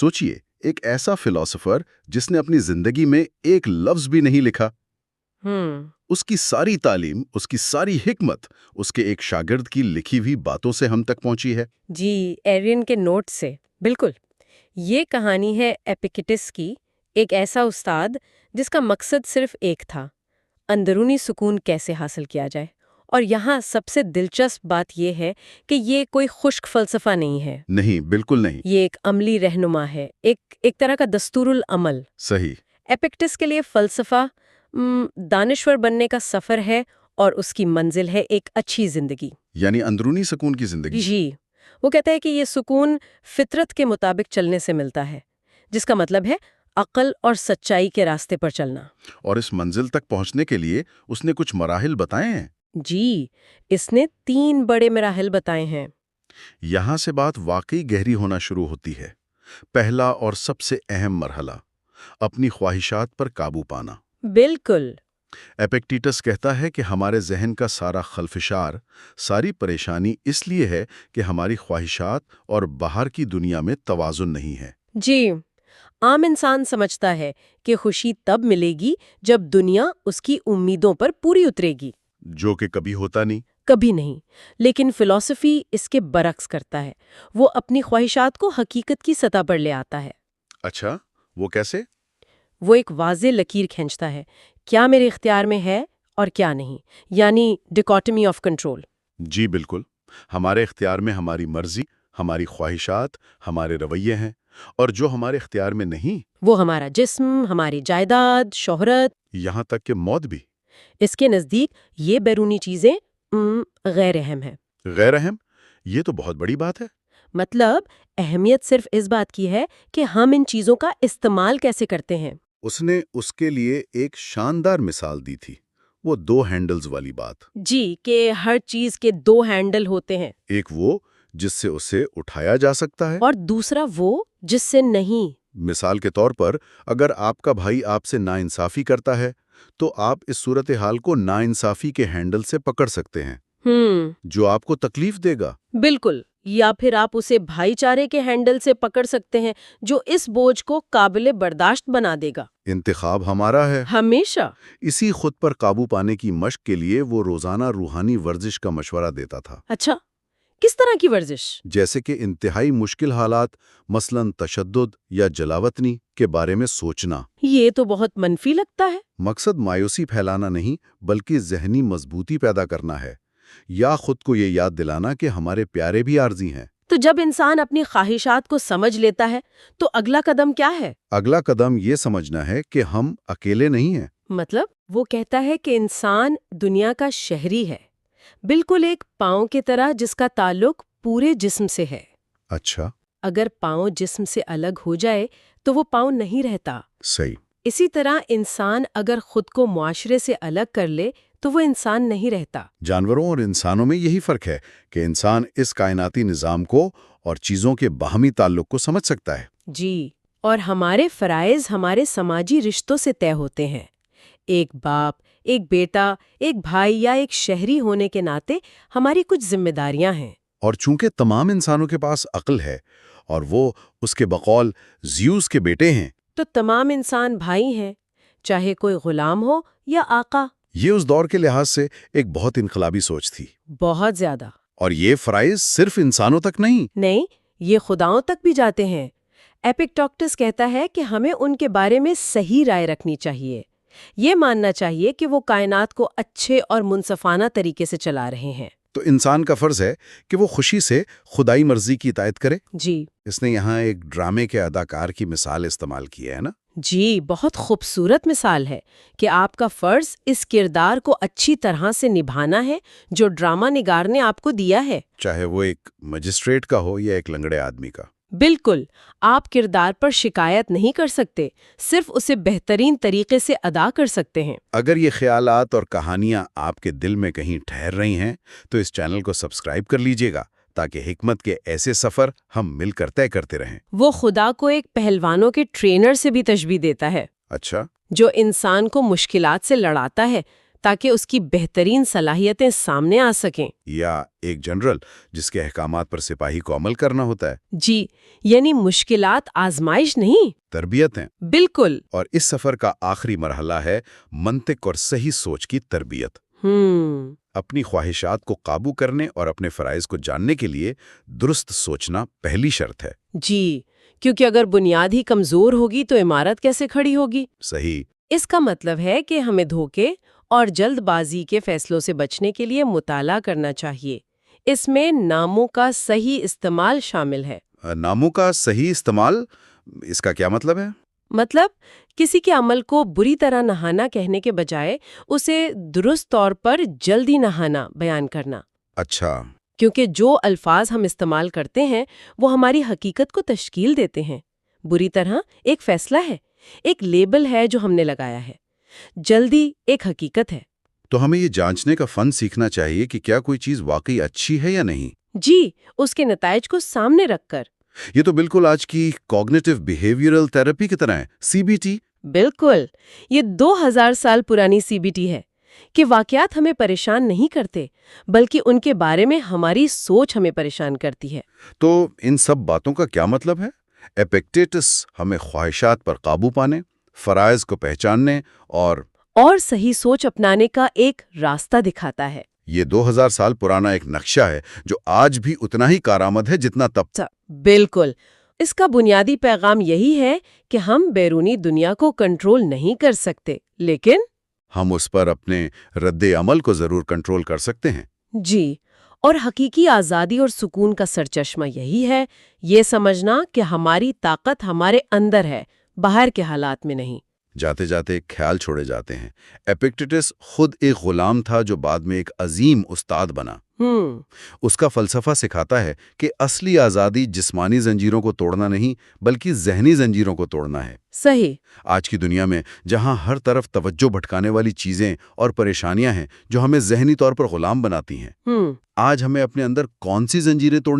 सोचिए, एक ऐसा फिलोसोफर जिसने अपनी जिंदगी में एक लफ्ज भी नहीं लिखा। उसकी सारी तालीम, उसकी सारी हिकमत उसके एक शागिर्द की लिखी हुई बातों से हम तक पहुंची है। जी, एरियन के नोट से। बिल्कुल। ये कहानी है एपिक्टेटस की, एक ऐसा उस्ताद जिसका मकसद सिर्फ एक था, अंदरूनी सुकून कैसे हासिल किया जाए। और यहाँ सबसे दिलचस्प बात यह है कि ये कोई खुश्क फलसफा नहीं है। नहीं, बिल्कुल नहीं। ये एक अमली रहनुमा है, एक तरह का दस्तूरुल अमल। सही। एपिक्टेटस के लिए फलसफा दानिश्वर बनने का सफर है और उसकी मंजिल है एक अच्छी जिंदगी, यानी अंदरूनी सुकून की जिंदगी। जी। वो कहता है कि ये सुकून फितरत के मुताबिक चलने से मिलता है, जिसका मतलब है अक्ल और सच्चाई के रास्ते पर चलना। और इस मंजिल तक पहुंचने के लिए उसने कुछ मराहिल बताए हैं। जी, इसने 3 बड़े मराहिल बताए हैं। यहां से बात वाकई गहरी होना शुरू होती है। पहला और सबसे अहम मरहला, अपनी ख्वाहिशात पर काबू पाना। बिल्कुल। एपिक्टेटस कहता है कि हमारे जहन का सारा खल्फिशार, सारी परेशानी इसलिए है कि हमारी ख्वाहिशात और बाहर की दुनिया में तवाज़ुन नहीं है। जी, आम इंसान समझता है कि खुशी तब मिलेगी जब दुनिया उसकी उम्मीदों पर पूरी उतरेगी। जो कि कभी होता नहीं। कभी नहीं। लेकिन फिलॉसफी इसके बरक्स करता है। वो अपनी ख्वाहिशात को हकीकत की सतह पर ले आता है। अच्छा, वो कैसे? वो एक वाज़ेह लकीर खींचता है, क्या मेरे इख्तियार में है और क्या नहीं, यानी डिकोटमी ऑफ कंट्रोल। जी बिल्कुल। हमारे इख्तियार में हमारी मर्जी, हमारी ख्वाहिशात, हमारे रवैये हैं, और जो हमारे इख्तियार में नहीं, वो हमारा जिस्म, हमारी जायदाद, शोहरत, यहाँ तक कि मौत भी। इसके नज़दीक ये बैरूनी चीज़ें गैर अहम है। गैर अहम? ये तो बहुत बड़ी बात है। मतलब अहमियत सिर्फ इस बात की है कि हम इन चीज़ों का इस्तेमाल कैसे करते हैं। उसने उसके लिए एक शानदार मिसाल दी थी, वो 2 हैंडल्स वाली बात। जी, कि हर चीज़ के 2 हैंडल होते हैं। एक वो जिससे उसे उठाया जा सकता है, और दूसरा वो जिससे नहीं। मिसाल के तौर पर अगर आपका भाई आपसे नाइंसाफी करता है, तो आप इस सूरत हाल को नाइंसाफी के हैंडल से पकड़ सकते हैं, जो आपको तकलीफ देगा। बिल्कुल। या फिर आप उसे भाईचारे के हैंडल से पकड़ सकते हैं, जो इस बोझ को काबिले बर्दाश्त बना देगा। इंतखाब हमारा है। हमेशा। इसी खुद पर काबू पाने की मश्क के लिए वो रोजाना रूहानी वर्जिश का मशवरा देता था। अच्छा, किस तरह की वर्जिश? जैसे कि इंतहाई मुश्किल हालात, मसलन तशद्दुद या जलावतनी के बारे में सोचना। ये तो बहुत मनफी लगता है। मकसद मायूसी फैलाना नहीं, बल्कि जहनी मजबूती पैदा करना है, या खुद को ये याद दिलाना कि हमारे प्यारे भी आर्जी हैं। तो जब इंसान अपनी ख्वाहिशात को समझ लेता है, तो अगला कदम क्या है? अगला कदम ये समझना है कि हम अकेले नहीं हैं। मतलब वो कहता है कि इंसान दुनिया का शहरी है, बिल्कुल एक पाँव की तरह जिसका ताल्लुक पूरे जिस्म से है। अच्छा। अगर पाँव जिस्म से अलग हो जाए तो वो पाँव नहीं रहता। सही। इसी तरह इंसान अगर खुद को मुआशरे से अलग कर ले तो वो इंसान नहीं रहता। जानवरों और इंसानों में यही फर्क है कि इंसान इस कायनाती निज़ाम को और चीज़ों के बाहमी ताल्लुक को समझ सकता है। जी, और हमारे फ़राइज़ हमारे समाजी रिश्तों से तय होते हैं। एक बाप, एक बेटा, एक भाई या एक शहरी होने के नाते हमारी कुछ जिम्मेदारियां हैं। और चूंकि तमाम इंसानों के पास अक्ल है और वो उसके बकौल ज़्यूस के बेटे हैं, तो तमाम इंसान भाई हैं, चाहे कोई गुलाम हो या आका। ये उस दौर के लिहाज से एक बहुत इनकलाबी सोच थी। बहुत ज्यादा। और ये फ़राइज़ सिर्फ इंसानों तक नहीं, ये खुदाओं तक भी जाते हैं। एपिक्टेटस कहता है कि हमें उनके बारे में सही राय रखनी चाहिए। ये मानना चाहिए कि वो कायनात को अच्छे और मुनसफाना तरीके से चला रहे हैं। तो इंसान का फर्ज है कि वो खुशी से खुदाई मर्जी की इतायत करे। जी। इसने यहाँ एक ड्रामे के अदाकार की मिसाल इस्तेमाल की है ना। जी, बहुत खूबसूरत मिसाल है कि आपका फर्ज इस किरदार को अच्छी तरह से निभाना है जो ड्रामा निगार ने आपको दिया है, चाहे वो एक मजिस्ट्रेट का हो या एक लंगड़े आदमी का। बिल्कुल। आप किरदार पर शिकायत नहीं कर सकते, सिर्फ उसे बेहतरीन तरीके से अदा कर सकते हैं। अगर ये ख्यालात और कहानियाँ आपके दिल में कहीं ठहर रही हैं, तो इस चैनल को सब्सक्राइब कर लीजिएगा, ताकि हिकमत के ऐसे सफ़र हम मिलकर तय करते रहें। वो खुदा को एक पहलवानों के ट्रेनर से भी तशबीह देता है। अच्छा। जो इंसान को मुश्किलात से लड़ाता है, تاکہ اس کی بہترین صلاحیتیں سامنے آ سکیں۔ یا ایک جنرل جس کے احکامات پر سپاہی کو عمل کرنا ہوتا ہے۔ جی، یعنی مشکلات آزمائش نہیں، تربیت ہیں۔ بالکل۔ اور اس سفر کا آخری مرحلہ ہے منطق اور صحیح سوچ کی تربیت۔ اپنی خواہشات کو قابو کرنے اور اپنے فرائض کو جاننے کے لیے درست سوچنا پہلی شرط ہے۔ جی، کیونکہ اگر بنیاد ہی کمزور ہوگی تو عمارت کیسے کھڑی ہوگی؟ صحیح۔ اس کا مطلب ہے کہ ہمیں دھوکے اور جلد بازی کے فیصلوں سے بچنے کے لیے مطالعہ کرنا چاہیے۔ اس میں ناموں کا صحیح استعمال شامل ہے۔ ناموں کا صحیح استعمال، اس کا کیا مطلب ہے؟ مطلب کسی کے عمل کو بری طرح نہانا کہنے کے بجائے اسے درست طور پر جلدی نہانا بیان کرنا۔ اچھا۔ کیونکہ جو الفاظ ہم استعمال کرتے ہیں وہ ہماری حقیقت کو تشکیل دیتے ہیں۔ بری طرح ایک فیصلہ ہے، ایک لیبل ہے جو ہم نے لگایا ہے، جلدی ایک حقیقت ہے۔ تو ہمیں یہ جانچنے کا فن سیکھنا چاہیے کہ کیا کوئی چیز واقعی اچھی ہے یا نہیں۔ جی، اس کے نتائج کو سامنے رکھ کر۔ یہ تو بالکل آج کی کوگنیٹو بیہیویئرل تھراپی کی طرح ہے، CBT۔ بالکل، یہ 2000 سال پرانی CBT ہے کہ واقعات ہمیں پریشان نہیں کرتے بلکہ ان کے بارے میں ہماری سوچ ہمیں پریشان کرتی ہے۔ تو ان سب باتوں کا کیا مطلب ہے؟ ایپکٹیٹس ہمیں خواہشات پر قابو پانے، فرائض کو پہچاننے اور صحیح سوچ اپنانے کا ایک راستہ دکھاتا ہے۔ یہ 2000 سال پرانا ایک نقشہ ہے جو آج بھی اتنا ہی کارآمد ہے جتنا تب۔ بالکل، اس کا بنیادی پیغام یہی ہے کہ ہم بیرونی دنیا کو کنٹرول نہیں کر سکتے، لیکن ہم اس پر اپنے رد عمل کو ضرور کنٹرول کر سکتے ہیں۔ جی، اور حقیقی آزادی اور سکون کا سرچشمہ یہی ہے، یہ سمجھنا کہ ہماری طاقت ہمارے اندر ہے، باہر کے حالات میں نہیں۔ جاتے جاتے ایک خیال چھوڑے جاتے ہیں۔ ایپکٹیٹس خود ایک غلام تھا جو بعد میں ایک عظیم استاد بنا۔ اس کا فلسفہ سکھاتا ہے کہ اصلی آزادی جسمانی زنجیروں کو توڑنا نہیں بلکہ ذہنی زنجیروں کو توڑنا ہے۔ صحیح۔ آج کی دنیا میں جہاں ہر طرف توجہ بھٹکانے والی چیزیں اور پریشانیاں ہیں جو ہمیں ذہنی طور پر غلام بناتی ہیں، آج ہمیں اپنے اندر کون سی زنجیریں توڑنے